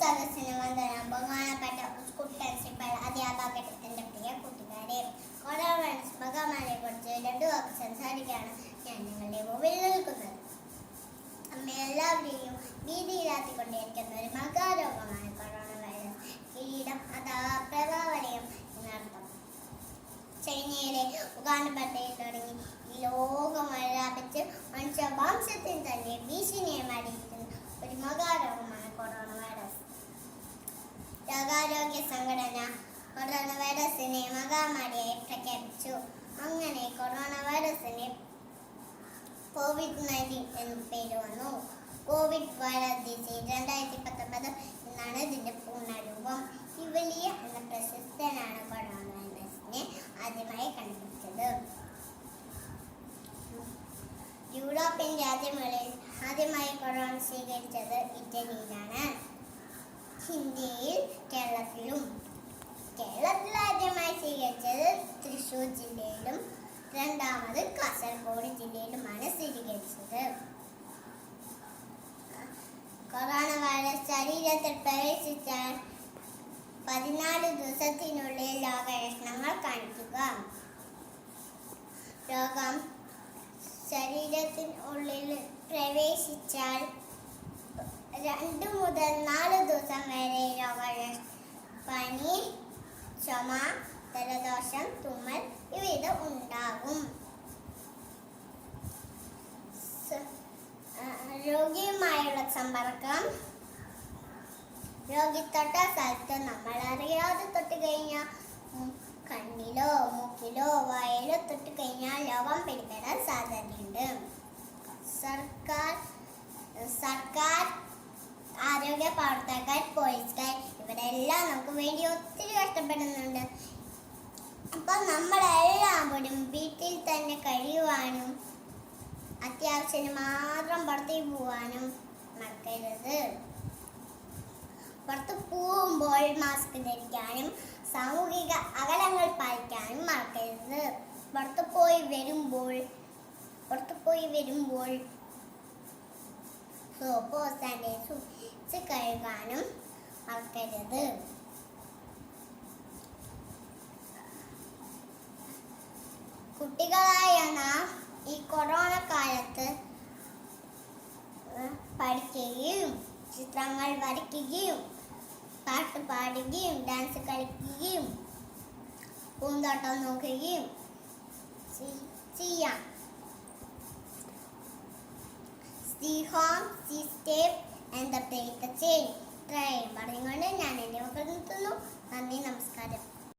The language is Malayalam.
സദസ്സിന് വന്ദനം. ബഹുമാനപ്പെട്ട സ്കൂൾ പ്രിൻസിപ്പൽ, അധ്യാപകർ, എൻ്റെ പ്രിയ കൂട്ടുകാരെ, കൊറോണ വൈറസ് മഹാമാരിയെ കുറിച്ച് 2 വാക്ക് സംസാരിക്കാണ് ഞാൻ നിങ്ങളുടെ മുമ്പിൽ നിൽക്കുന്നത്. എല്ലാവരെയും ഭീതിയിലാത്തിക്കൊണ്ടിരിക്കുന്ന ഒരു മഹാരോഗമാണ് കൊറോണ വൈറസ്. കിരീടം അഥവാ പ്രഭാവലയം എന്നർത്ഥം. ചൈനയിലെ വുഹാൻ പട്ടയിൽ തുടങ്ങി ലോകം വ്യാപിച്ച് മനുഷ്യവംശത്തിന് തന്നെ ഭീഷണിയെ മാറിയിരിക്കുന്ന ഒരു മഹാരോഗമാണ് കൊറോണ വൈറസ്. ലോകാരോഗ്യ സംഘടന കൊറോണ വൈറസിനെ മഹാമാരിയായി പ്രഖ്യാപിച്ചു. അങ്ങനെ കൊറോണ വൈറസിന് COVID-19 എന്ന പേര് വന്നു. കോവിഡ് വൈറസ് ഡിസീസ് 2019 എന്നാണ് ഇതിന്റെ പൂർണ്ണരൂപം. ഇവലിയ എന്ന പ്രശസ്തനാണ് കൊറോണ വൈറസിനെ ആദ്യമായി കണ്ടുപിടിച്ചത്. യൂറോപ്യൻ രാജ്യങ്ങളിൽ ആദ്യമായി കൊറോണ സ്വീകരിച്ചത് ഇറ്റലിയിലാണ്. ഇന്ത്യയിൽ കേരളത്തിൽ ആദ്യമായി സ്വീകരിച്ചത് തൃശ്ശൂർ ജില്ലയിലും രണ്ടാമത് കാസർഗോഡ് ജില്ലയിലുമാണ് സ്ഥിരീകരിച്ചത്. കൊറോണ വൈറസ് ശരീരത്തിൽ പ്രവേശിച്ചാൽ 14 ദിവസത്തിനുള്ളിൽ രോഗലക്ഷണങ്ങൾ കാണിക്കുക. രോഗം ശരീരത്തിനുള്ളിൽ പ്രവേശിച്ചാൽ 2 മുതൽ 4 ദിവസം വരെ പനി, ചുമ, ജലദോഷം, തുമ്മൽ ഇവ ഉണ്ടാകും. രോഗിയുമായുള്ള സമ്പർക്കം. രോഗി തൊട്ട സ്ഥലത്ത് നമ്മൾ അറിയാതെ തൊട്ട് കഴിഞ്ഞാൽ കണ്ണിലോ മൂക്കിലോ വായയിലോ തൊട്ട് കഴിഞ്ഞാൽ രോഗം പിടിപെടാൻ സാധ്യതയുണ്ട്. സർക്കാർ ആരോഗ്യ പ്രവർത്തകർ, പോലീസുകാർ ഇവരെല്ലാം നമുക്ക് വേണ്ടി ഒത്തിരി കഷ്ടപ്പെടുന്നുണ്ട്. അപ്പം നമ്മളെല്ലാവരും വീട്ടിൽ തന്നെ കഴിയുവാനും അത്യാവശ്യത്തിന് മാത്രം പുറത്തേക്ക് പോവാനും മറക്കരുത്. പുറത്ത് പോകുമ്പോൾ മാസ്ക് ധരിക്കാനും സാമൂഹിക അകലങ്ങൾ പാലിക്കാനും മറക്കരുത്. പുറത്തു പോയി വരുമ്പോൾ സോപ്പോ സാനിറ്റൈസർ ഉപയോഗിച്ച് കഴുകാനും മറക്കരുത്. കുട്ടികളായ നാം ഈ കൊറോണ കാലത്ത് പഠിക്കുകയും ചിത്രങ്ങൾ വരയ്ക്കുകയും പാട്ട് പാടുകയും ഡാൻസ് കളിക്കുകയും പൂന്തോട്ടം നോക്കുകയും ചെയ്യാം. Stay home, stay safe and play the chain. പറഞ്ഞുകൊണ്ട്